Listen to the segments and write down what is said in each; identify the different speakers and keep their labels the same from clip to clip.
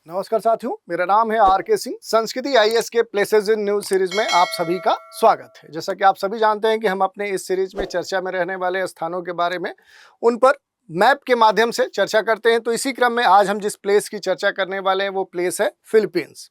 Speaker 1: नमस्कार साथियों, मेरा नाम है आर.के. सिंह। संस्कृति आईएएस के प्लेसेस इन न्यूज सीरीज में आप सभी का स्वागत है। जैसा कि आप सभी जानते हैं कि हम अपने इस सीरीज में चर्चा में रहने वाले स्थानों के बारे में उन पर मैप के माध्यम से चर्चा करते हैं। तो इसी क्रम में आज हम जिस प्लेस की चर्चा करने वाले हैं वो प्लेस है फिलीपींस।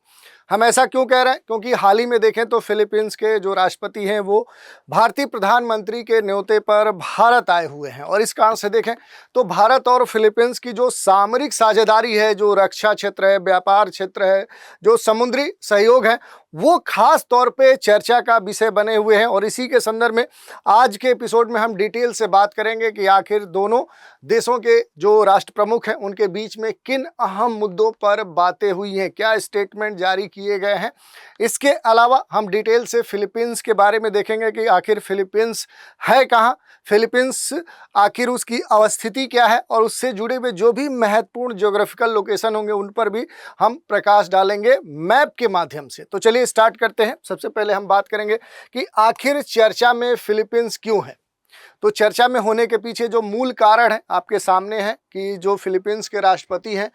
Speaker 1: हम ऐसा क्यों कह रहे हैं? क्योंकि हाल ही में देखें तो फिलीपींस के जो राष्ट्रपति हैं वो भारतीय प्रधानमंत्री के न्योते पर भारत आए हुए हैं, और इस कारण से देखें तो भारत और फिलीपींस की जो सामरिक साझेदारी है, जो रक्षा क्षेत्र है, व्यापार क्षेत्र है, जो समुद्री सहयोग है, वो खास तौर पे चर्चा का विषय बने हुए हैं। और इसी के संदर्भ में आज के एपिसोड में हम डिटेल से बात करेंगे कि आखिर दोनों देशों के जो राष्ट्र प्रमुख हैं उनके बीच में किन अहम मुद्दों पर बातें हुई हैं, क्या स्टेटमेंट जारी किए गए हैं। इसके अलावा हम डिटेल से फिलीपींस के बारे में देखेंगे कि आखिर फिलीपींस है कहाँ, फिलीपींस आखिर उसकी अवस्थिति क्या है, और उससे जुड़े हुए जो भी महत्वपूर्ण ज्योग्राफिकल लोकेशन होंगे उन पर भी हम प्रकाश डालेंगे मैप के माध्यम से। तो चलिए स्टार्ट करते हैं। सबसे पहले हम बात करेंगे कि आखिर चर्चा में फिलीपींस क्यों है। तो चर्चा में होने के पीछे जो मूल कारण है आपके सामने है कि जो फिलीपींस के राष्ट्रपति हैं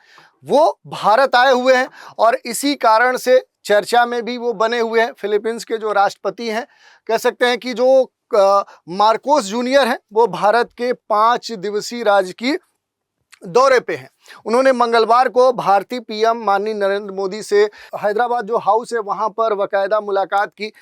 Speaker 1: वो भारत आए हुए हैं, और इसी कारण से चर्चा में भी वो बने हुए हैं। फिलीपींस के जो राष्ट्रपति हैं, कह सकते हैं कि जो मार्कोस जूनियर हैं, वो भारत के 5 दिवसीय राजकीय दौरे पे हैं। उन्होंने मंगलवार को भारतीय पीएम माननीय नरेंद्र मोदी से हैदराबाद जो हाउस है वहां पर बाकायदा मुलाकात की।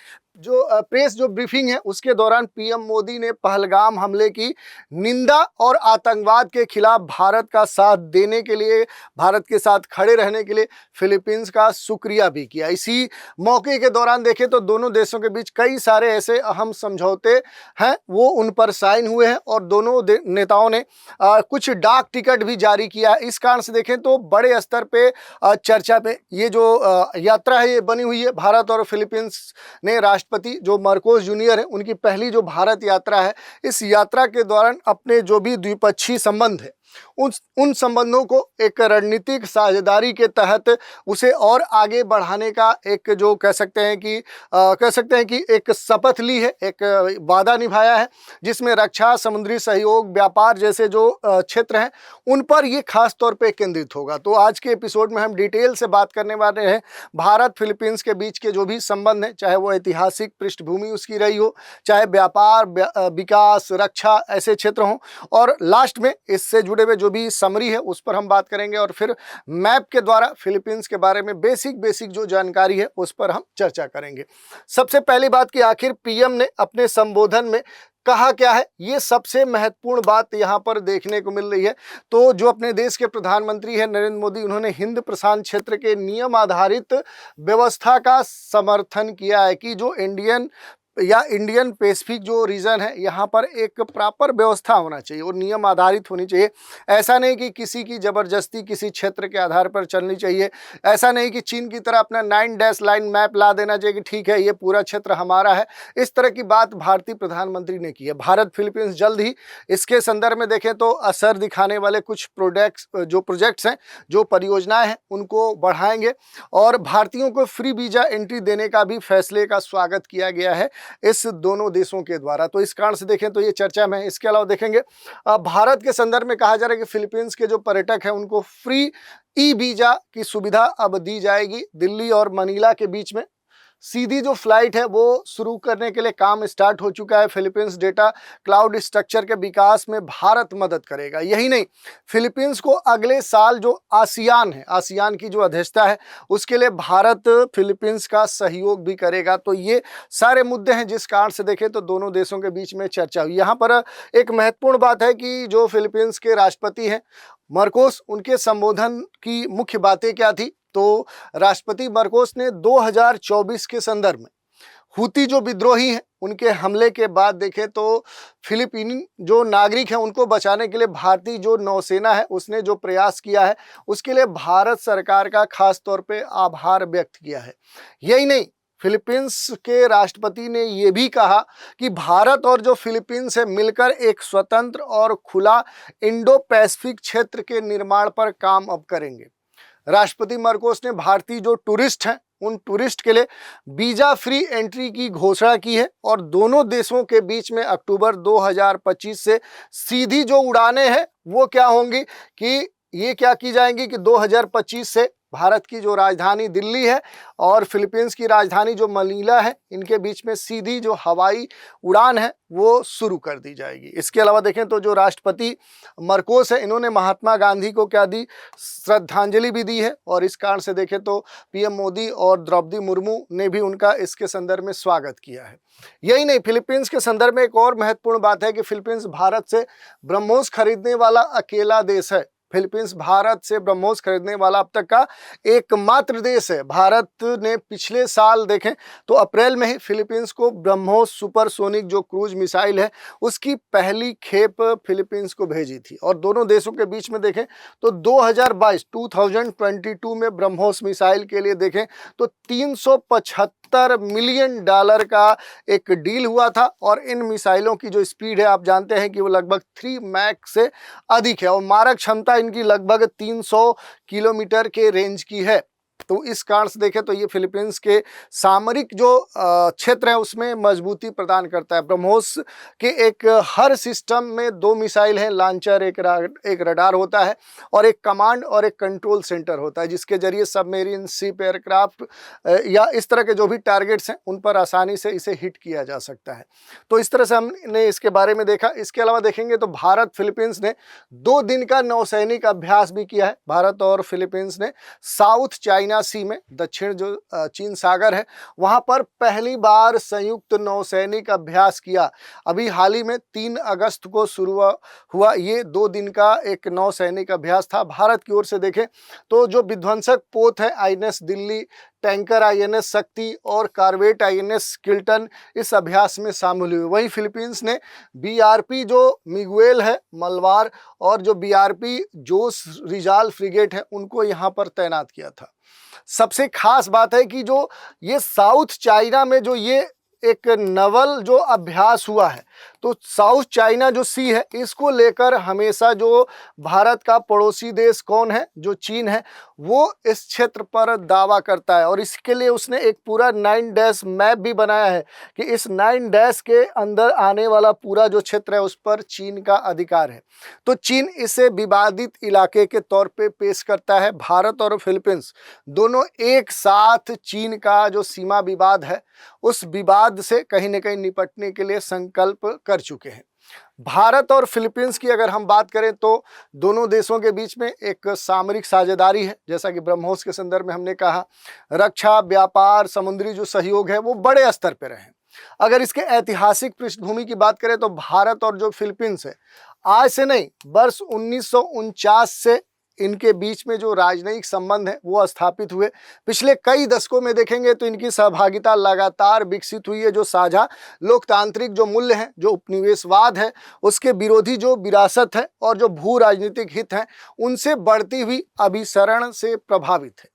Speaker 1: जो प्रेस जो ब्रीफिंग है उसके दौरान पीएम मोदी ने पहलगाम हमले की निंदा और आतंकवाद के खिलाफ भारत का साथ देने के लिए, भारत के साथ खड़े रहने के लिए फिलीपींस का शुक्रिया भी किया। इसी मौके के दौरान देखें तो दोनों देशों के बीच कई सारे ऐसे अहम समझौते हैं वो उन पर साइन हुए हैं, और दोनों नेताओं ने कुछ डाक टिकट भी जारी किया है। इस कारण से देखें तो बड़े स्तर पे चर्चा पे ये जो यात्रा है ये बनी हुई है। भारत और फिलीपींस ने राष्ट्रपति जो मार्कोस जूनियर है उनकी पहली जो भारत यात्रा है, इस यात्रा के दौरान अपने जो भी द्विपक्षीय संबंध है उन संबंधों को एक रणनीतिक साझेदारी के तहत उसे और आगे बढ़ाने का एक जो कह सकते हैं कि एक शपथ ली है, एक वादा निभाया है, जिसमें रक्षा, समुद्री सहयोग, व्यापार जैसे जो क्षेत्र हैं उन पर ये खास तौर पे केंद्रित होगा। तो आज के एपिसोड में हम डिटेल से बात करने वाले हैं भारत फिलीपींस के बीच के जो भी संबंध हैं, चाहे वो ऐतिहासिक पृष्ठभूमि उसकी रही हो, चाहे व्यापार, विकास, रक्षा ऐसे क्षेत्र हों, और लास्ट में इससे जुड़े हुए जो भी समरी है उस पर हम बात करेंगे, और फिर मैप के द्वारा फिलीपींस के बारे में बेसिक जो जानकारी है उस पर हम चर्चा करेंगे। सबसे पहली बात कि आखिर पीएम ने अपने संबोधन में कहा क्या है, ये सबसे महत्वपूर्ण बात यहाँ पर देखने को मिल रही है। तो जो अपने देश के प्रधानमंत्री हैं नरेंद्र मोदी, उन्होंने हिंद प्रशांत क्षेत्र के नियम आधारित व्यवस्था का समर्थन किया है कि जो इंडियन पैसिफिक जो रीजन है यहाँ पर एक प्रॉपर व्यवस्था होना चाहिए और नियम आधारित होनी चाहिए। ऐसा नहीं कि किसी की ज़बरदस्ती किसी क्षेत्र के आधार पर चलनी चाहिए। ऐसा नहीं कि चीन की तरह अपना 9 डैश लाइन मैप ला देना चाहिए कि ठीक है ये पूरा क्षेत्र हमारा है। इस तरह की बात भारतीय प्रधानमंत्री ने की है। भारत फिलीपींस जल्द ही इसके संदर्भ में देखें तो असर दिखाने वाले कुछ प्रोजेक्ट्स हैं, जो परियोजनाएं हैं उनको बढ़ाएंगे, और भारतीयों को फ्री वीजा एंट्री देने का भी फैसले का स्वागत किया गया है इस दोनों देशों के द्वारा। तो इस कारण से देखें तो ये चर्चा में है। इसके अलावा देखेंगे भारत के संदर्भ में कहा जा रहा है कि फिलीपींस के जो पर्यटक हैं उनको फ्री ई वीजा की सुविधा अब दी जाएगी। दिल्ली और मनीला के बीच में सीधी जो फ्लाइट है वो शुरू करने के लिए काम स्टार्ट हो चुका है। फिलीपींस डेटा क्लाउड स्ट्रक्चर के विकास में भारत मदद करेगा। यही नहीं, फिलीपींस को अगले साल जो आसियान की जो अध्यक्षता है उसके लिए भारत फिलीपींस का सहयोग भी करेगा। तो ये सारे मुद्दे हैं जिस कारण से देखें तो दोनों देशों के बीच में चर्चा हुई। यहाँ पर एक महत्वपूर्ण बात है कि जो फिलीपींस के राष्ट्रपति हैं मार्कोस, उनके संबोधन की मुख्य बातें क्या थी। तो राष्ट्रपति मार्कोस ने 2024 के संदर्भ में हुती जो विद्रोही हैं उनके हमले के बाद देखें तो फिलीपीनी जो नागरिक हैं उनको बचाने के लिए भारतीय जो नौसेना है उसने जो प्रयास किया है उसके लिए भारत सरकार का खास तौर पे आभार व्यक्त किया है। यही नहीं, फिलीपींस के राष्ट्रपति ने यह भी कहा कि भारत और जो फिलीपींस है मिलकर एक स्वतंत्र और खुला इंडो पैसिफिक क्षेत्र के निर्माण पर काम अब करेंगे। राष्ट्रपति मार्कोस ने भारतीय जो टूरिस्ट हैं उन टूरिस्ट के लिए वीजा फ्री एंट्री की घोषणा की है, और दोनों देशों के बीच में अक्टूबर 2025 से सीधी जो उड़ानें हैं वो क्या होंगी कि ये क्या की जाएंगी कि 2025 से भारत की जो राजधानी दिल्ली है और फिलीपींस की राजधानी जो मनीला है, इनके बीच में सीधी जो हवाई उड़ान है वो शुरू कर दी जाएगी। इसके अलावा देखें तो जो राष्ट्रपति मार्कोस है, इन्होंने महात्मा गांधी को क्या दी, श्रद्धांजलि भी दी है। और इस कारण से देखें तो पीएम मोदी और द्रौपदी मुर्मू ने भी उनका इसके संदर्भ में स्वागत किया है। यही नहीं, फिलीपींस के संदर्भ में एक और महत्वपूर्ण बात है कि फिलीपींस भारत से ब्रह्मोस खरीदने वाला अकेला देश है। फिलीपींस भारत से ब्रह्मोस खरीदने वाला अब तक का एकमात्र देश है। भारत ने पिछले साल देखें तो अप्रैल में ही फिलीपींस को ब्रह्मोस सुपरसोनिक जो क्रूज मिसाइल है उसकी पहली खेप फिलीपींस को भेजी थी। और दोनों देशों के बीच में देखें तो 2022 में ब्रह्मोस मिसाइल के लिए देखें तो $375 मिलियन का एक डील हुआ था। और इन मिसाइलों की जो स्पीड है आप जानते हैं कि वो लगभग 3 मैक से अधिक है और मारक क्षमता इनकी लगभग 300 किलोमीटर के रेंज की है। तो इस कारण से देखें तो ये फिलीपींस के सामरिक जो क्षेत्र है उसमें मजबूती प्रदान करता है। ब्रह्मोस के एक हर सिस्टम में 2 मिसाइल हैं, लॉन्चर, एक रडार होता है और एक कमांड और एक कंट्रोल सेंटर होता है, जिसके जरिए सबमरीन, शिप, एयरक्राफ्ट या इस तरह के जो भी टारगेट्स हैं उन पर आसानी से इसे हिट किया जा सकता है। तो इस तरह से हमने इसके बारे में देखा। इसके अलावा देखेंगे तो भारत फिलीपींस ने 2 दिन का नौसैनिक अभ्यास भी किया है। भारत और फिलीपींस ने साउथ चाइना सी में, दक्षिण जो चीन सागर है, वहां पर पहली बार संयुक्त नौसैनिक अभ्यास किया। अभी हाल ही में 3 अगस्त को शुरू हुआ ये 2 दिन का एक नौसैनिक अभ्यास था। भारत की ओर से देखें तो जो विध्वंसक पोत है आईएनएस दिल्ली, टैंकर आईएनएस शक्ति और कार्वेट आईएनएस किल्टन इस अभ्यास में शामिल हुए। वहीं फिलीपींस ने बीआरपी जो मिगुएल है मलबार और जो बीआरपी जोस रिजाल फ्रिगेट है उनको यहाँ पर तैनात किया था। सबसे खास बात है कि जो ये साउथ चाइना में जो ये एक नवल जो अभ्यास हुआ है, तो साउथ चाइना जो सी है इसको लेकर हमेशा जो भारत का पड़ोसी देश कौन है, जो चीन है, वो इस क्षेत्र पर दावा करता है। और इसके लिए उसने एक पूरा 9 डैश मैप भी बनाया है कि इस 9 डैश के अंदर आने वाला पूरा जो क्षेत्र है उस पर चीन का अधिकार है। तो चीन इसे विवादित इलाके के तौर पे पेश करता है। भारत और फिलीपींस दोनों एक साथ चीन का जो सीमा विवाद है उस विवाद से कहीं न कहीं निपटने के लिए संकल्प कर चुके हैं। भारत और फिलीपींस की अगर हम बात करें तो दोनों देशों के बीच में एक सामरिक साझेदारी है। जैसा कि ब्रह्मोस के संदर्भ में हमने कहा, रक्षा, व्यापार, समुद्री जो सहयोग है वो बड़े स्तर पर रहे। अगर इसके ऐतिहासिक पृष्ठभूमि की बात करें तो भारत और जो फिलीपींस है आज से नहीं, वर्ष 1949 से इनके बीच में जो राजनयिक संबंध है वो स्थापित हुए। पिछले कई दशकों में देखेंगे तो इनकी सहभागिता लगातार विकसित हुई है। जो साझा लोकतांत्रिक जो मूल्य हैं, जो उपनिवेशवाद है, उसके विरोधी जो विरासत है और जो भू राजनीतिक हित हैं, उनसे बढ़ती हुई अभिसरण से प्रभावित है।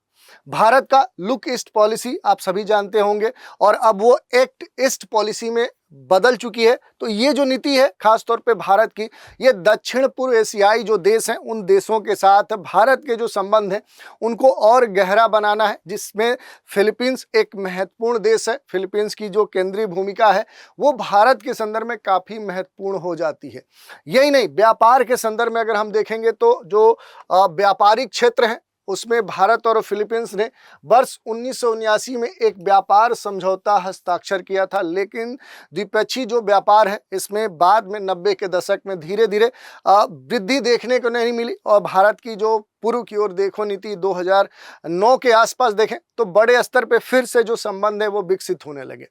Speaker 1: भारत का लुक ईस्ट पॉलिसी आप सभी जानते होंगे और अब वो एक्ट ईस्ट पॉलिसी में बदल चुकी है। तो ये जो नीति है खासतौर पे भारत की, ये दक्षिण पूर्व एशियाई जो देश हैं उन देशों के साथ भारत के जो संबंध हैं उनको और गहरा बनाना है, जिसमें फिलीपींस एक महत्वपूर्ण देश है। फिलीपींस की जो केंद्रीय भूमिका है वो भारत के संदर्भ में काफ़ी महत्वपूर्ण हो जाती है। यही नहीं, व्यापार के संदर्भ में अगर हम देखेंगे तो जो व्यापारिक क्षेत्र है उसमें भारत और फिलीपींस ने वर्ष 1979 में एक व्यापार समझौता हस्ताक्षर किया था। लेकिन द्विपक्षीय जो व्यापार है इसमें बाद में 90 के दशक में धीरे धीरे वृद्धि देखने को नहीं मिली और भारत की जो पूर्व की ओर देखो नीति 2009 के आसपास देखें तो बड़े स्तर पे फिर से जो संबंध है वो विकसित होने लगे।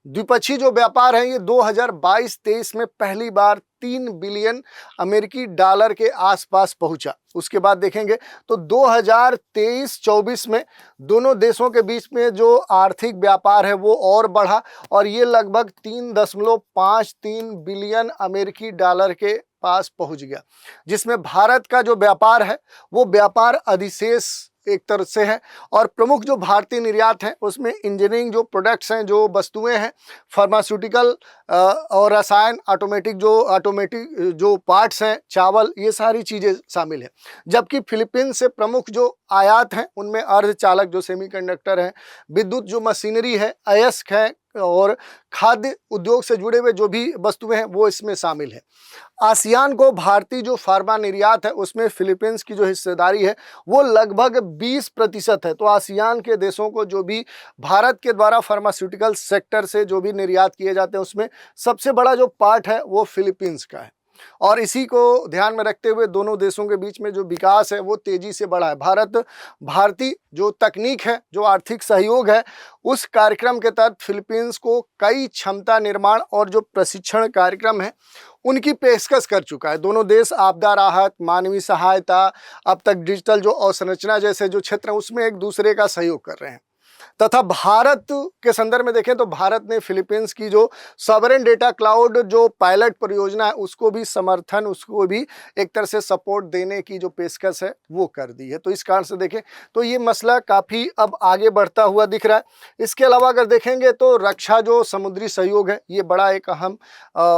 Speaker 1: द्विपक्षीय जो व्यापार है ये 2022-23 में पहली बार 3 बिलियन अमेरिकी डॉलर के आसपास पहुंचा। उसके बाद देखेंगे तो 2023-24 में दोनों देशों के बीच में जो आर्थिक व्यापार है वो और बढ़ा और ये लगभग 3.53 बिलियन अमेरिकी डॉलर के पास पहुंच गया, जिसमें भारत का जो व्यापार है वो व्यापार अधिशेष एक तरह से है। और प्रमुख जो भारतीय निर्यात हैं उसमें इंजीनियरिंग जो प्रोडक्ट्स हैं, जो वस्तुएं हैं, फार्मास्यूटिकल और रसायन, ऑटोमेटिक जो पार्ट्स हैं, चावल, ये सारी चीज़ें शामिल हैं। जबकि फिलीपींस से प्रमुख जो आयात हैं उनमें अर्धचालक जो सेमीकंडक्टर हैं, विद्युत जो मशीनरी है, अयस्क है, और खाद्य उद्योग से जुड़े हुए जो भी वस्तुएं हैं वो इसमें शामिल है। आसियान को भारतीय जो फार्मा निर्यात है उसमें फिलीपींस की जो हिस्सेदारी है वो लगभग 20% है। तो आसियान के देशों को जो भी भारत के द्वारा फार्मास्यूटिकल सेक्टर से जो भी निर्यात किए जाते हैं उसमें सबसे बड़ा जो पार्ट है वो फिलीपींस का है। और इसी को ध्यान में रखते हुए दोनों देशों के बीच में जो विकास है वो तेजी से बढ़ा है। भारतीय जो तकनीक है, जो आर्थिक सहयोग है, उस कार्यक्रम के तहत फिलीपींस को कई क्षमता निर्माण और जो प्रशिक्षण कार्यक्रम है उनकी पेशकश कर चुका है। दोनों देश आपदा राहत, मानवीय सहायता, अब तक डिजिटल जो अवसंरचना जैसे जो क्षेत्र हैं उसमें एक दूसरे का सहयोग कर रहे हैं। तथा भारत के संदर्भ में देखें तो भारत ने फिलीपींस की जो सॉवरेन डेटा क्लाउड जो पायलट परियोजना है उसको भी समर्थन, उसको भी एक तरह से सपोर्ट देने की जो पेशकश है वो कर दी है। तो इस कारण से देखें तो ये मसला काफ़ी अब आगे बढ़ता हुआ दिख रहा है। इसके अलावा अगर देखेंगे तो रक्षा जो समुद्री सहयोग है ये बड़ा एक अहम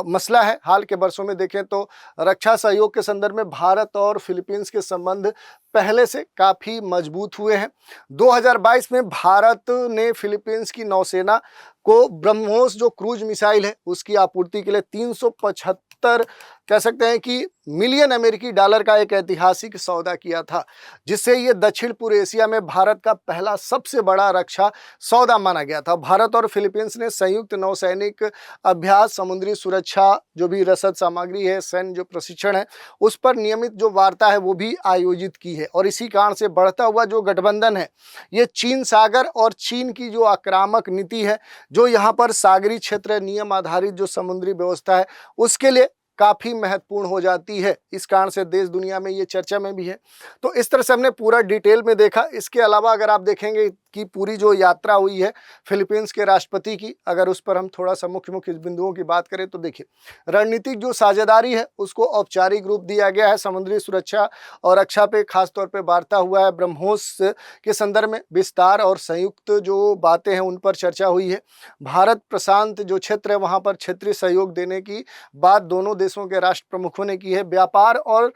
Speaker 1: मसला है। हाल के वर्षों में देखें तो रक्षा सहयोग के संदर्भ में भारत और फिलीपींस के संबंध पहले से काफ़ी मजबूत हुए हैं। 2022 में भारत ने फिलीपींस की नौसेना को ब्रह्मोस जो क्रूज मिसाइल है उसकी आपूर्ति के लिए 375 कह सकते हैं कि मिलियन अमेरिकी डॉलर का एक ऐतिहासिक सौदा किया था, जिससे ये दक्षिण पूर्व एशिया में भारत का पहला सबसे बड़ा रक्षा सौदा माना गया था। भारत और फिलीपींस ने संयुक्त नौसैनिक अभ्यास, समुद्री सुरक्षा, जो भी रसद सामग्री है, सैन्य जो प्रशिक्षण है, उस पर नियमित जो वार्ता है वो भी आयोजित की है। और इसी कारण से बढ़ता हुआ जो गठबंधन है ये चीन सागर और चीन की जो आक्रामक नीति है, जो यहाँ पर सागरी क्षेत्र नियम आधारित जो समुद्री व्यवस्था है उसके लिए काफ़ी महत्वपूर्ण हो जाती है। इस कारण से देश दुनिया में ये चर्चा में भी है। तो इस तरह से हमने पूरा डिटेल में देखा। इसके अलावा अगर आप देखेंगे कि पूरी जो यात्रा हुई है फिलीपींस के राष्ट्रपति की, अगर उस पर हम थोड़ा सा मुख्य मुख्य बिंदुओं की बात करें तो देखिए, रणनीतिक जो साझेदारी है उसको औपचारिक रूप दिया गया है। समुद्री सुरक्षा और रक्षा पे खास तौर पे वार्ता हुआ है। ब्रह्मोस के संदर्भ में विस्तार और संयुक्त जो बातें हैं उन पर चर्चा हुई है। भारत प्रशांत जो क्षेत्र है वहाँ पर क्षेत्रीय सहयोग देने की बात दोनों देशों के राष्ट्र प्रमुखों ने की है। व्यापार और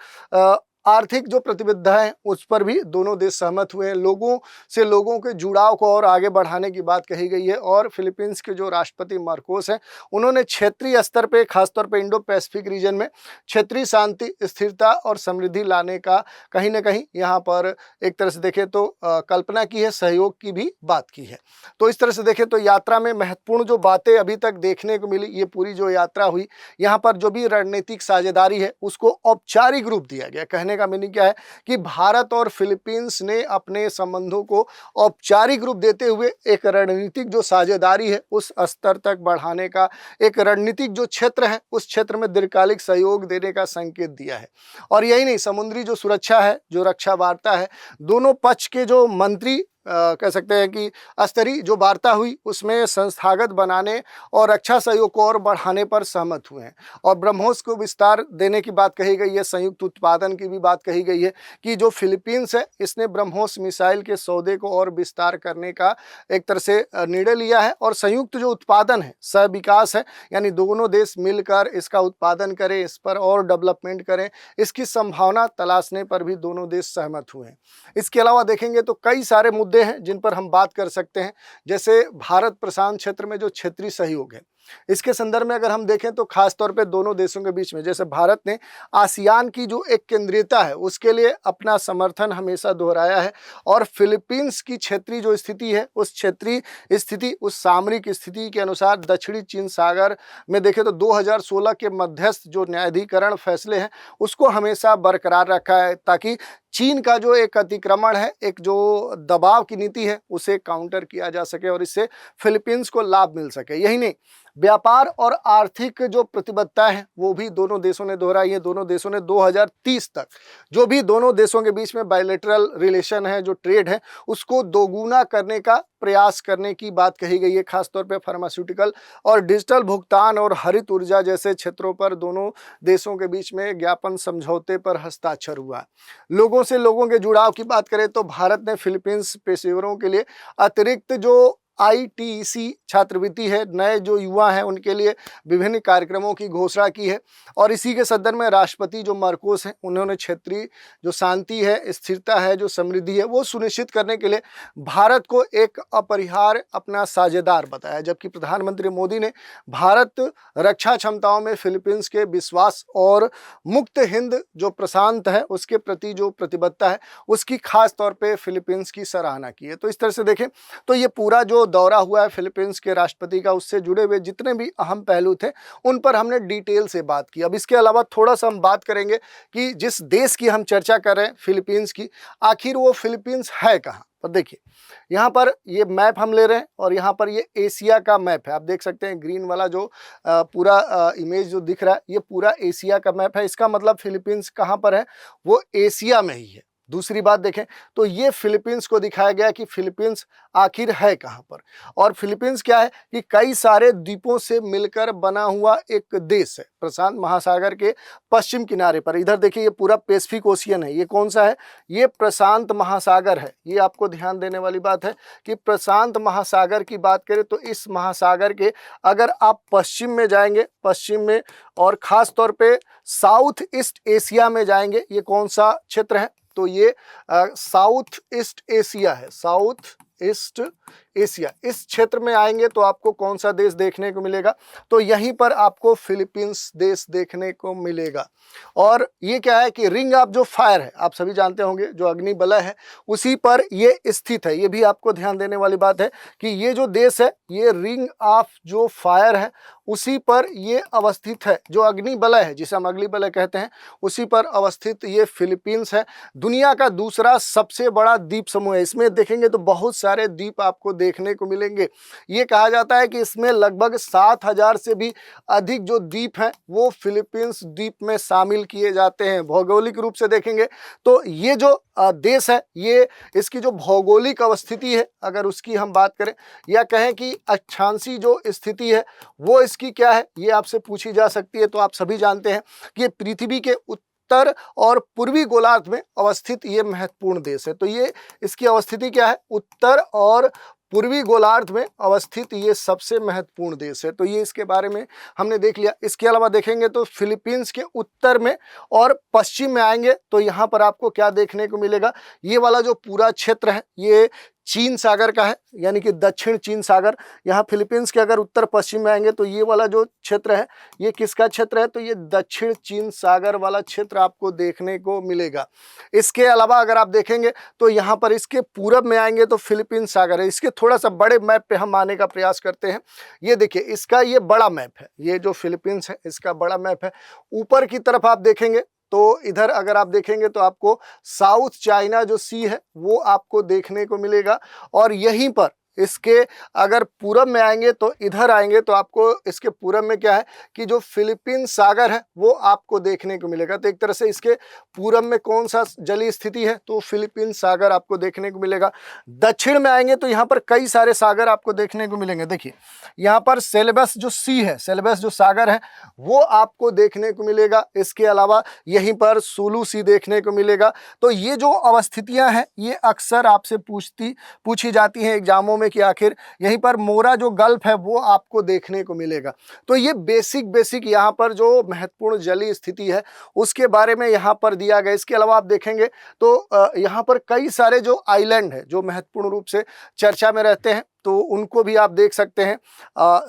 Speaker 1: आर्थिक जो प्रतिबद्धताएं उस पर भी दोनों देश सहमत हुए हैं। लोगों के जुड़ाव को और आगे बढ़ाने की बात कही गई है। और फिलीपींस के जो राष्ट्रपति मार्कोस हैं उन्होंने क्षेत्रीय स्तर पे, खासतौर पे इंडो पैसिफिक रीजन में क्षेत्रीय शांति, स्थिरता और समृद्धि लाने का कहीं ना कहीं यहाँ पर एक तरह से देखें तो कल्पना की है, सहयोग की भी बात की है। तो इस तरह से देखें तो यात्रा में महत्वपूर्ण जो बातें अभी तक देखने को मिली, ये पूरी जो यात्रा हुई यहाँ पर जो भी रणनीतिक साझेदारी है उसको औपचारिक रूप दिया गया। कहने का मीनिंग क्या है कि भारत और फिलीपींस ने अपने संबंधों को औपचारिक रूप देते हुए एक रणनीतिक जो साझेदारी है उस स्तर तक बढ़ाने का, एक रणनीतिक जो क्षेत्र है उस क्षेत्र में दीर्घकालिक सहयोग देने का संकेत दिया है। और यही नहीं, समुद्री जो सुरक्षा है, जो रक्षा वार्ता है, दोनों पक्ष के जो मंत्री कह सकते हैं कि स्तरीय जो वार्ता हुई उसमें संस्थागत बनाने और रक्षा सहयोग को और बढ़ाने पर सहमत हुए हैं। और ब्रह्मोस को विस्तार देने की बात कही गई है। संयुक्त उत्पादन की भी बात कही गई है कि जो फिलीपींस है इसने ब्रह्मोस मिसाइल के सौदे को और विस्तार करने का एक तरह से निर्णय लिया है। और संयुक्त जो उत्पादन है, सह विकास है, यानी दोनों देश मिलकर इसका उत्पादन करें, इस पर और डेवलपमेंट करें, इसकी संभावना तलाशने पर भी दोनों देश सहमत हुए हैं। इसके अलावा देखेंगे तो कई सारे मुद्दे हैं जिन पर हम बात कर सकते हैं, जैसे भारत प्रशांत क्षेत्र में जो क्षेत्रीय सहयोग है इसके संदर्भ में अगर हम देखें तो खास तौर पे दोनों देशों के बीच में, जैसे भारत ने आसियान की जो एक केंद्रीयता है उसके लिए अपना समर्थन हमेशा दोहराया है। और फिलीपींस की क्षेत्रीय जो स्थिति है उस क्षेत्रीय स्थिति, उस सामरिक स्थिति के अनुसार दक्षिणी चीन सागर में देखें तो 2016 के मध्यस्थ जो न्यायाधिकरण फैसले हैं उसको हमेशा बरकरार रखा है, ताकि चीन का जो एक अतिक्रमण है, एक जो दबाव की नीति है, उसे काउंटर किया जा सके और इससे फिलीपींस को लाभ मिल सके। यही नहीं, व्यापार और आर्थिक जो प्रतिबद्धताएं हैं वो भी दोनों देशों ने दोहराई है। दोनों देशों ने 2030 तक जो भी दोनों देशों के बीच में बायलैटरल रिलेशन है, जो ट्रेड है, उसको दोगुना करने का प्रयास करने की बात कही गई है। खासतौर पे फार्मास्यूटिकल और डिजिटल भुगतान और हरित ऊर्जा जैसे क्षेत्रों पर दोनों देशों के बीच में ज्ञापन समझौते पर हस्ताक्षर हुआ। लोगों से लोगों के जुड़ाव की बात करें तो भारत ने फिलीपींस पेशेवरों के लिए अतिरिक्त जो ITC छात्रवृत्ति है, नए जो युवा हैं उनके लिए विभिन्न कार्यक्रमों की घोषणा की है। और इसी के सदन में राष्ट्रपति जो मार्कोस हैं उन्होंने क्षेत्रीय जो शांति है, स्थिरता है, जो समृद्धि है वो सुनिश्चित करने के लिए भारत को एक अपरिहार्य अपना साझेदार बताया। जबकि प्रधानमंत्री मोदी ने भारत रक्षा क्षमताओं में फिलीपींस के विश्वास और मुक्त हिंद जो प्रशांत है उसके प्रति जो प्रतिबद्धता है उसकी खास तौर पे फिलीपींस की सराहना की है। तो इस तरह से देखें तो ये पूरा जो दौरा हुआ है फिलीपींस के राष्ट्रपति का, उससे जुड़े हुए जितने भी अहम पहलू थे उन पर हमने डिटेल से बात की। अब इसके अलावा थोड़ा सा हम बात करेंगे कि जिस देश की हम चर्चा कर रहे हैं फिलीपींस की, आखिर वो फिलीपींस है कहाँ पर। देखिए यहाँ पर ये मैप हम ले रहे हैं और यहाँ पर ये एशिया का मैप है। आप देख सकते हैं ग्रीन वाला जो पूरा इमेज जो दिख रहा है ये पूरा एशिया का मैप है। इसका मतलब फिलीपींस कहाँ पर है, वो एशिया में ही है। दूसरी बात देखें तो ये फिलीपींस को दिखाया गया कि फिलीपींस आखिर है कहाँ पर। और फिलीपींस क्या है कि कई सारे द्वीपों से मिलकर बना हुआ एक देश है प्रशांत महासागर के पश्चिम किनारे पर। इधर देखिए ये पूरा पैसिफिक ओशियन है। ये कौन सा है, ये प्रशांत महासागर है। ये आपको ध्यान देने वाली बात है कि प्रशांत महासागर की बात करें तो इस महासागर के अगर आप पश्चिम में जाएंगे, पश्चिम में और ख़ास तौर पे साउथ ईस्ट एशिया में जाएंगे, ये कौन सा क्षेत्र है, तो ये साउथ ईस्ट एशिया है। साउथ ईस्ट एशिया, इस क्षेत्र में आएंगे तो आपको कौन सा देश देखने को मिलेगा, तो यहीं पर आपको फिलीपींस देश देखने को मिलेगा। और ये क्या है कि रिंग ऑफ जो फायर है, आप सभी जानते होंगे जो अग्नि वलय है उसी पर ये स्थित है। ये भी आपको ध्यान देने वाली बात है कि ये जो देश है ये रिंग ऑफ जो फायर है उसी पर ये अवस्थित है। जो अग्नि वलय है जिसे हम अग्नि वलय कहते हैं उसी पर अवस्थित ये फिलीपींस है। दुनिया का दूसरा सबसे बड़ा द्वीप समूह है। इसमें देखेंगे तो बहुत सारे द्वीप आपको देखने को मिलेंगे। ये कहा जाता है कि इसमें लगभग 7000 से भी अधिक जो द्वीप हैं वो फिलीपींस द्वीप में शामिल किए जाते हैं। भौगोलिक रूप से देखेंगे तो ये जो देश है ये इसकी जो भौगोलिक अवस्थिति है अगर उसकी हम बात करें या कहें कि अक्षांशीय जो स्थिति है वो इसकी क्या है, ये आपसे पूछी जा सकती है। तो आप सभी जानते हैं कि ये पृथ्वी के उत्तर और पूर्वी गोलार्ध में अवस्थित ये महत्वपूर्ण देश है। तो ये इसकी अवस्थिति क्या है, उत्तर और पूर्वी गोलार्ध में अवस्थित ये सबसे महत्वपूर्ण देश है। तो ये इसके बारे में हमने देख लिया। इसके अलावा देखेंगे तो फिलीपींस के उत्तर में और पश्चिम में आएंगे तो यहाँ पर आपको क्या देखने को मिलेगा, ये वाला जो पूरा क्षेत्र है ये चीन सागर का है, यानी कि दक्षिण चीन सागर। यहाँ फिलीपींस के अगर उत्तर पश्चिम में आएंगे तो ये वाला जो क्षेत्र है ये किसका क्षेत्र है, तो ये दक्षिण चीन सागर वाला क्षेत्र आपको देखने को मिलेगा। इसके अलावा अगर आप देखेंगे तो यहाँ पर इसके पूरब में आएंगे तो फिलीपींस सागर है। इसके थोड़ा सा बड़े मैप पे हम आने का प्रयास करते हैं। ये देखिए इसका ये बड़ा मैप है, ये जो फिलीपींस है इसका बड़ा मैप है। ऊपर की तरफ आप देखेंगे तो इधर अगर आप देखेंगे तो आपको साउथ चाइना जो सी है वो आपको देखने को मिलेगा। और यहीं पर इसके अगर पूरब में आएंगे तो इधर आएंगे तो आपको इसके पूरब में क्या है कि जो फिलीपीन सागर है वो आपको देखने को मिलेगा। तो एक तरह से इसके पूरब में कौन सा जलीय स्थिति है, तो फिलीपीन सागर आपको देखने को मिलेगा। दक्षिण में आएंगे तो यहाँ पर कई सारे सागर आपको देखने को मिलेंगे। देखिए यहाँ पर सेलेबस जो सी है, सेलेबस जो सागर है वो आपको देखने को मिलेगा। इसके अलावा यहीं पर सुलू सी देखने को मिलेगा। तो ये जो अवस्थितियाँ हैं ये अक्सर आपसे पूछी जाती हैं एग्जामों में कि आखिर यहीं पर मोरा जो गल्फ है वो आपको देखने को मिलेगा। तो ये बेसिक यहाँ पर जो महत्वपूर्ण जलीय स्थिति है उसके बारे में यहाँ पर दिया गया। इसके अलावा आप देखेंगे तो यहाँ पर कई सारे जो आइलैंड है जो महत्वपूर्ण रूप से चर्चा में रहते हैं तो उनको भी आप देख सकते हैं।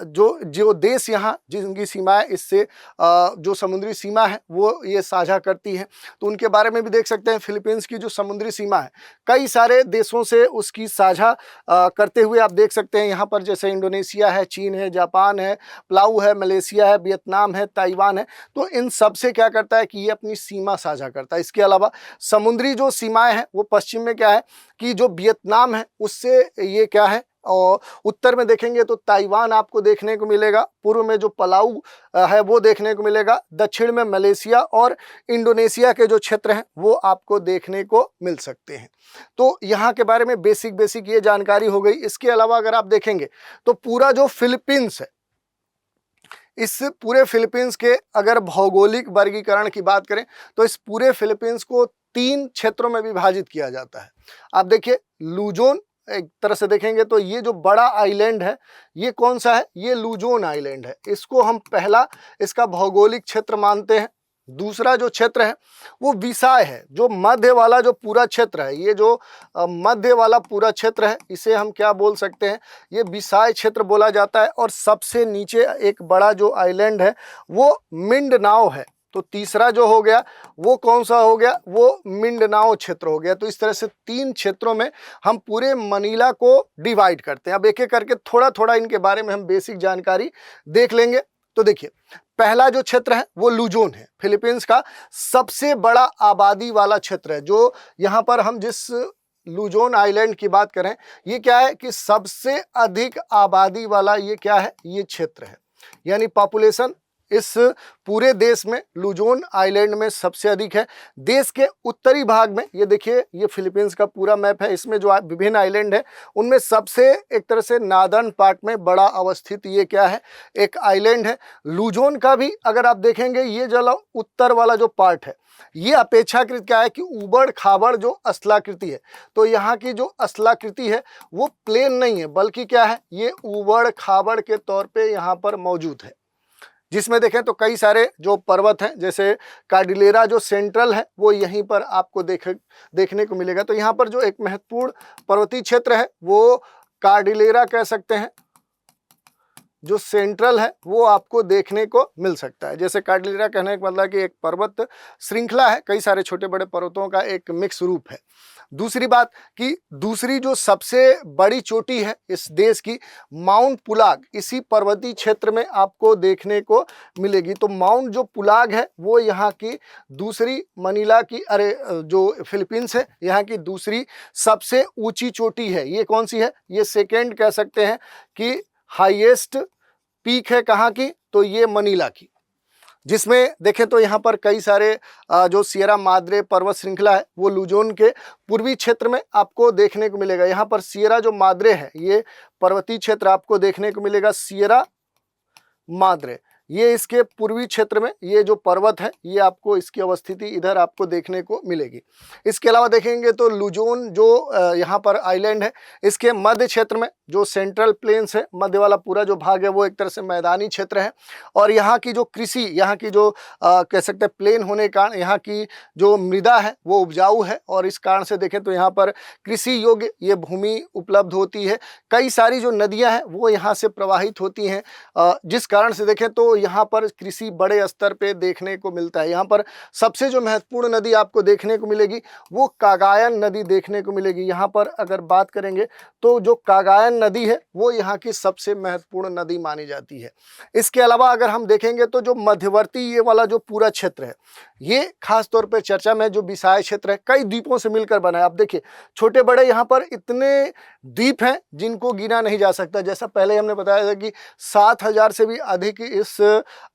Speaker 1: जो देश यहाँ जिनकी सीमाएं इससे जो समुद्री सीमा है वो ये साझा करती है तो उनके बारे में भी देख सकते हैं। फिलीपींस की जो समुद्री सीमा है कई सारे देशों से उसकी साझा करते हुए आप देख सकते हैं। यहाँ पर जैसे इंडोनेशिया है, चीन है, जापान है, पलाऊ है, मलेशिया है, वियतनाम है, ताइवान है। तो इन सब से क्या करता है कि ये अपनी सीमा साझा करता है। इसके अलावा समुद्री जो सीमाएं हैं वो पश्चिम में क्या है कि जो वियतनाम है उससे ये क्या है, और उत्तर में देखेंगे तो ताइवान आपको देखने को मिलेगा। पूर्व में जो पलाऊ है वो देखने को मिलेगा। दक्षिण में मलेशिया और इंडोनेशिया के जो क्षेत्र हैं वो आपको देखने को मिल सकते हैं। तो यहाँ के बारे में बेसिक ये जानकारी हो गई। इसके अलावा अगर आप देखेंगे तो पूरा जो फिलीपींस है, इस पूरे फिलीपींस के अगर भौगोलिक वर्गीकरण की बात करें तो इस पूरे फिलीपींस को 3 क्षेत्रों में विभाजित किया जाता है। आप देखिए लूजोन एक तरह से देखेंगे तो ये जो बड़ा आइलैंड है ये कौन सा है, ये लुजोन आइलैंड है। इसको हम पहला इसका भौगोलिक क्षेत्र मानते हैं। दूसरा जो क्षेत्र है वो विसाय है, जो मध्य वाला जो पूरा क्षेत्र है, ये जो मध्य वाला पूरा क्षेत्र है इसे हम क्या बोल सकते हैं, ये विसाय क्षेत्र बोला जाता है। और सबसे नीचे एक बड़ा जो आइलैंड है वो मिंडनाओ है। तो तीसरा जो हो गया वो कौन सा हो गया, वो मिंडनाओ क्षेत्र हो गया। तो इस तरह से 3 क्षेत्रों में हम पूरे मनीला को डिवाइड करते हैं। अब एक एक करके थोड़ा थोड़ा इनके बारे में हम बेसिक जानकारी देख लेंगे। तो देखिए, पहला जो क्षेत्र है वो लुजोन है, फिलीपींस का सबसे बड़ा आबादी वाला क्षेत्र है। जो यहाँ पर हम जिस लुजोन आइलैंड की बात करें, ये क्या है कि सबसे अधिक आबादी वाला ये क्या है, ये क्षेत्र है। यानी पॉपुलेशन इस पूरे देश में लुजोन आइलैंड में सबसे अधिक है। देश के उत्तरी भाग में ये देखिए, ये फिलीपींस का पूरा मैप है, इसमें जो विभिन्न आइलैंड है उनमें सबसे एक तरह से नादर्न पार्ट में बड़ा अवस्थित ये क्या है, एक आइलैंड है। लुजोन का भी अगर आप देखेंगे, ये जो उत्तर वाला जो पार्ट है ये अपेक्षाकृत क्या है कि उबड़ खाबड़ जो स्थलाकृति है। तो यहाँ की जो स्थलाकृति है वो प्लेन नहीं है, बल्कि क्या है, ये उबड़ खाबड़ के तौर पे यहाँ पर मौजूद है। जिसमें देखें तो कई सारे जो पर्वत हैं, जैसे कार्डिलेरा जो सेंट्रल है वो यहीं पर आपको देखने को मिलेगा। तो यहाँ पर जो एक महत्वपूर्ण पर्वतीय क्षेत्र है वो कार्डिलेरा कह सकते हैं, जो सेंट्रल है वो आपको देखने को मिल सकता है। जैसे कार्डिलेरा कहने का मतलब कि एक पर्वत श्रृंखला है, कई सारे छोटे बड़े पर्वतों का एक मिक्स रूप है। दूसरी बात कि दूसरी जो सबसे बड़ी चोटी है इस देश की, माउंट पुलाग, इसी पर्वतीय क्षेत्र में आपको देखने को मिलेगी। तो माउंट जो पुलाग है वो यहाँ की दूसरी मनीला की जो फिलीपींस है यहाँ की दूसरी सबसे ऊंची चोटी है। ये कौन सी है, ये सेकेंड कह सकते हैं कि हाईएस्ट पीक है कहाँ की, तो ये मनीला की। जिसमें देखें तो यहाँ पर कई सारे जो सियरा माद्रे पर्वत श्रृंखला है वो लुजोन के पूर्वी क्षेत्र में आपको देखने को मिलेगा। यहाँ पर सियरा जो माद्रे है ये पर्वतीय क्षेत्र आपको देखने को मिलेगा, सियरा माद्रे, ये इसके पूर्वी क्षेत्र में ये जो पर्वत है ये आपको इसकी अवस्थिति इधर आपको देखने को मिलेगी। इसके अलावा देखेंगे तो लुजोन जो यहाँ पर आइलैंड है इसके मध्य क्षेत्र में जो सेंट्रल प्लेन्स है, मध्य वाला पूरा जो भाग है वो एक तरह से मैदानी क्षेत्र है। और यहाँ की जो कृषि, यहाँ की जो कह सकते हैं प्लेन होने के कारण यहाँ की जो मृदा है वो उपजाऊ है, और इस कारण से देखें तो यहाँ पर कृषि योग्य ये भूमि उपलब्ध होती है। कई सारी जो नदियाँ हैं वो यहाँ से प्रवाहित होती हैं, जिस कारण से देखें तो यहाँ पर कृषि बड़े स्तर पे देखने को मिलता है। यहाँ पर सबसे जो महत्वपूर्ण नदी आपको देखने को मिलेगी वो कागायन नदी देखने को मिलेगी। यहाँ पर अगर बात करेंगे तो जो कागायन नदी है वो यहाँ की सबसे महत्वपूर्ण नदी मानी जाती है। इसके अलावा अगर हम देखेंगे तो जो मध्यवर्ती ये वाला जो पूरा क्षेत्र है ये खास तौर पर चर्चा में जो विसाय क्षेत्र है, कई द्वीपों से मिलकर बना है। आप देखिए छोटे बड़े यहाँ पर इतने द्वीप हैं जिनको गिना नहीं जा सकता। जैसा पहले हमने बताया था कि 7,000 से भी अधिक इस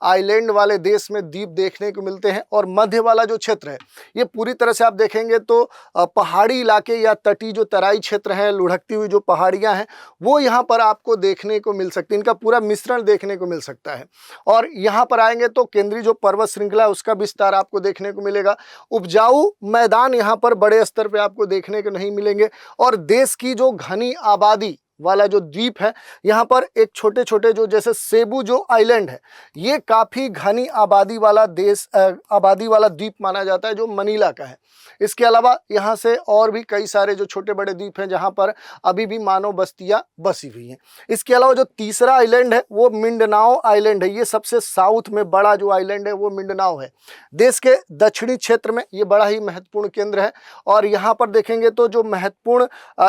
Speaker 1: आइलैंड वाले देश में द्वीप देखने को मिलते हैं। और मध्य वाला जो क्षेत्र है ये पूरी तरह से आप देखेंगे तो पहाड़ी इलाके या तटीय जो तराई क्षेत्र है, लुढ़कती हुई जो पहाड़ियाँ हैं वो यहाँ पर आपको देखने को मिल सकती है। इनका पूरा मिश्रण देखने को मिल सकता है। और यहाँ पर आएंगे तो केंद्रीय जो पर्वत श्रृंखला है उसका विस्तार आपको देखने को मिलेगा। उपजाऊ मैदान यहाँ पर बड़े स्तर पे आपको देखने को नहीं मिलेंगे। और देश की जो घनी आबादी वाला जो द्वीप है यहाँ पर एक छोटे छोटे जो जैसे सेबू जो आइलैंड है ये काफ़ी घनी आबादी वाला द्वीप माना जाता है जो मनीला का है। इसके अलावा यहाँ से और भी कई सारे जो छोटे बड़े द्वीप हैं जहाँ पर अभी भी मानव बस्तियाँ बसी हुई हैं। इसके अलावा जो तीसरा आइलैंड है वो मिंडनाओ आइलैंड है। ये सबसे साउथ में बड़ा जो आइलैंड है वो मिंडनाओ है। देश के दक्षिणी क्षेत्र में ये बड़ा ही महत्वपूर्ण केंद्र है। और यहाँ पर देखेंगे तो जो महत्वपूर्ण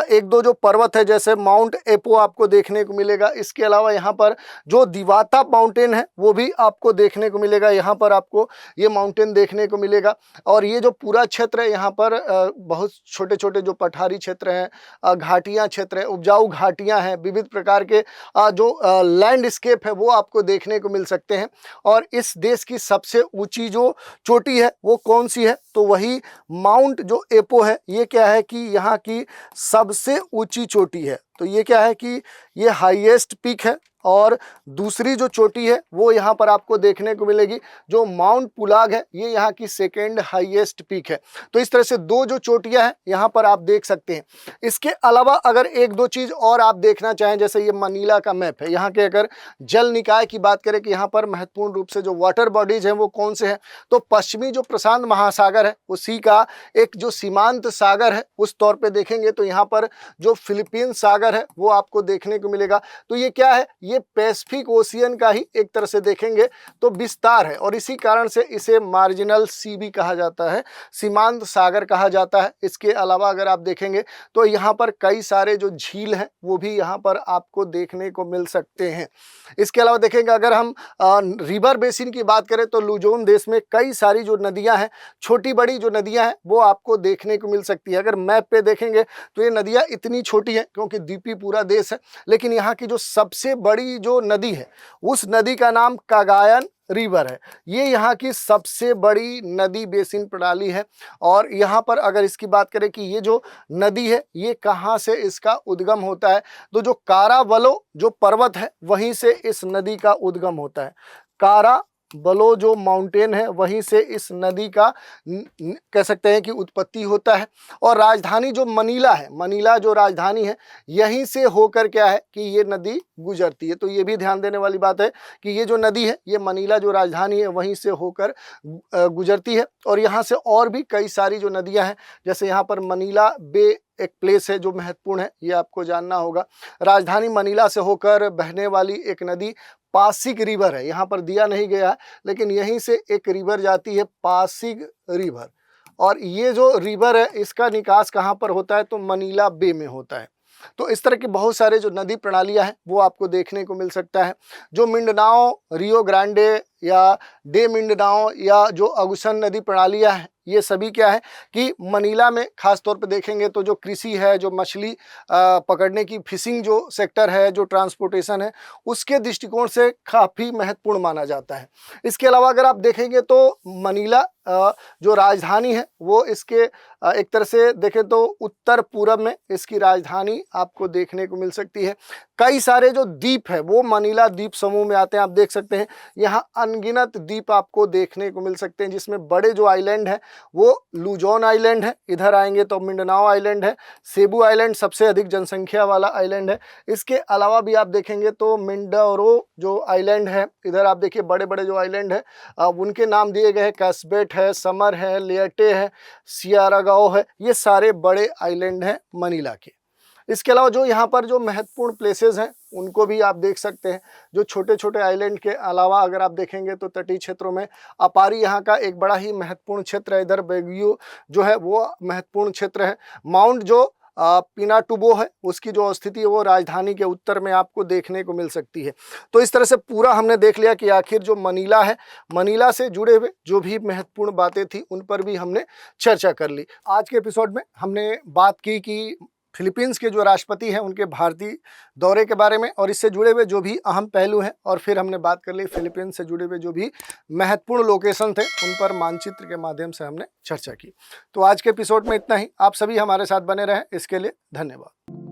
Speaker 1: एक दो जो पर्वत है जैसे माउंट एपो आपको देखने को मिलेगा। इसके अलावा यहाँ पर जो दिवाता माउंटेन है वो भी आपको देखने को मिलेगा। यहाँ पर आपको ये माउंटेन देखने को मिलेगा। और ये जो पूरा क्षेत्र है यहाँ पर बहुत छोटे छोटे जो पठारी क्षेत्र हैं, घाटियाँ क्षेत्र है, उपजाऊ घाटियाँ हैं, विविध प्रकार के जो लैंडस्केप है वो आपको देखने को मिल सकते हैं। और इस देश की सबसे ऊंची जो चोटी है वो कौन सी है, तो वही माउंट जो एपो है। ये क्या है कि यहाँ की सबसे ऊंची चोटी है। तो ये क्या है कि ये हाईएस्ट पीक है और दूसरी जो चोटी है वो यहाँ पर आपको देखने को मिलेगी, जो माउंट पुलाग है ये यहाँ की सेकेंड हाईएस्ट पीक है। तो इस तरह से दो जो चोटियाँ हैं यहाँ पर आप देख सकते हैं। इसके अलावा अगर एक दो चीज़ और आप देखना चाहें, जैसे ये मनीला का मैप है, यहाँ के अगर जल निकाय की बात करें कि यहाँ पर महत्वपूर्ण रूप से जो वाटर बॉडीज हैं वो कौन से हैं, तो पश्चिमी जो प्रशांत महासागर है उसी का एक जो सीमांत सागर है उस तौर पे देखेंगे तो यहाँ पर जो फिलीपीन सागर है वो आपको देखने को मिलेगा। तो ये क्या है, ये पैसिफिक ओशियन का ही एक तरह से देखेंगे तो विस्तार है, और इसी कारण से इसे मार्जिनल सी भी कहा जाता है, सीमांत सागर कहा जाता है। इसके अलावा अगर आप देखेंगे तो यहाँ पर कई सारे जो झील हैं वो भी यहाँ पर आपको देखने को मिल सकते हैं। इसके अलावा देखेंगे अगर हम रिवर बेसिन की बात करें तो लुजोन देश में कई सारी जो नदियां हैं, छोटी बड़ी जो नदियां हैं वो आपको देखने को मिल सकती है। अगर मैप पे देखेंगे तो ये नदियां इतनी छोटी हैं क्योंकि द्वीपीय पूरा देश है, लेकिन यहाँ की जो सबसे बड़ी जो नदी है उस नदी का नाम कागायन रिवर है। ये यहाँ की सबसे बड़ी नदी बेसिन प्रणाली है। और यहाँ पर अगर इसकी बात करें कि ये जो नदी है ये कहाँ से इसका उद्गम होता है, तो जो कारावलो जो पर्वत है वहीं से इस नदी का उद्गम होता है। कारावलो जो माउंटेन है वहीं से इस नदी का कह सकते हैं कि उत्पत्ति होता है। और राजधानी जो मनीला है, मनीला जो राजधानी है यहीं से होकर क्या है कि ये नदी गुजरती है। तो ये भी ध्यान देने वाली बात है कि ये जो नदी है ये मनीला जो राजधानी है वहीं से होकर गुजरती है। और यहाँ से और भी कई सारी जो नदियाँ हैं, जैसे यहाँ पर मनीला बे एक प्लेस है जो महत्वपूर्ण है, ये आपको जानना होगा। राजधानी मनीला से होकर बहने वाली एक नदी पासिग रिवर है, यहाँ पर दिया नहीं गया है लेकिन यहीं से एक रिवर जाती है पासिग रिवर। और ये जो रिवर है इसका निकास कहाँ पर होता है, तो मनीला बे में होता है। तो इस तरह के बहुत सारे जो नदी प्रणालियां हैं वो आपको देखने को मिल सकता है। जो मिंडनाओ, रियो ग्रांडे या डे मिंडनाओ या जो अगुसन नदी प्रणालियां हैं ये सभी क्या है कि मनीला में खास तौर पे देखेंगे तो जो कृषि है, जो मछली पकड़ने की फिशिंग जो सेक्टर है, जो ट्रांसपोर्टेशन है, उसके दृष्टिकोण से काफ़ी महत्वपूर्ण माना जाता है। इसके अलावा अगर आप देखेंगे तो मनीला जो राजधानी है वो इसके एक तरह से देखें तो उत्तर पूरब में इसकी राजधानी आपको देखने को मिल सकती है। कई सारे जो द्वीप है वो मनीला द्वीप समूह में आते हैं। आप देख सकते हैं यहाँ अनगिनत द्वीप आपको देखने को मिल सकते हैं, जिसमें बड़े जो आइलैंड है वो लुजोन आइलैंड है, इधर आएंगे तो मिंडनाओ आइलैंड है, सेबू आइलैंड सबसे अधिक जनसंख्या वाला आइलैंड है। इसके अलावा भी आप देखेंगे तो मिंडारो जो आइलैंड है, इधर आप देखिए बड़े बड़े जो आइलैंड है उनके नाम दिए गए हैं, कैस्बेट है, समर है, लियटे है, सियारागाओ है, ये सारे बड़े आइलैंड हैं मनीला के। इसके अलावा जो यहाँ पर जो महत्वपूर्ण प्लेसेस हैं उनको भी आप देख सकते हैं। जो छोटे छोटे आइलैंड के अलावा अगर आप देखेंगे तो तटीय क्षेत्रों में अपारी यहाँ का एक बड़ा ही महत्वपूर्ण क्षेत्र है। इधर बेगियो जो है वो महत्वपूर्ण क्षेत्र है। माउंट जो पिनाटुबो है उसकी जो स्थिति है वो राजधानी के उत्तर में आपको देखने को मिल सकती है। तो इस तरह से पूरा हमने देख लिया कि आखिर जो मनीला है, मनीला से जुड़े हुए जो भी महत्वपूर्ण बातें थी उन पर भी हमने चर्चा कर ली। आज के एपिसोड में हमने बात की कि फिलीपींस के जो राष्ट्रपति हैं उनके भारतीय दौरे के बारे में और इससे जुड़े हुए जो भी अहम पहलू हैं, और फिर हमने बात कर ली फिलीपींस से जुड़े हुए जो भी महत्वपूर्ण लोकेशन थे उन पर मानचित्र के माध्यम से हमने चर्चा की। तो आज के एपिसोड में इतना ही। आप सभी हमारे साथ बने रहें, इसके लिए धन्यवाद।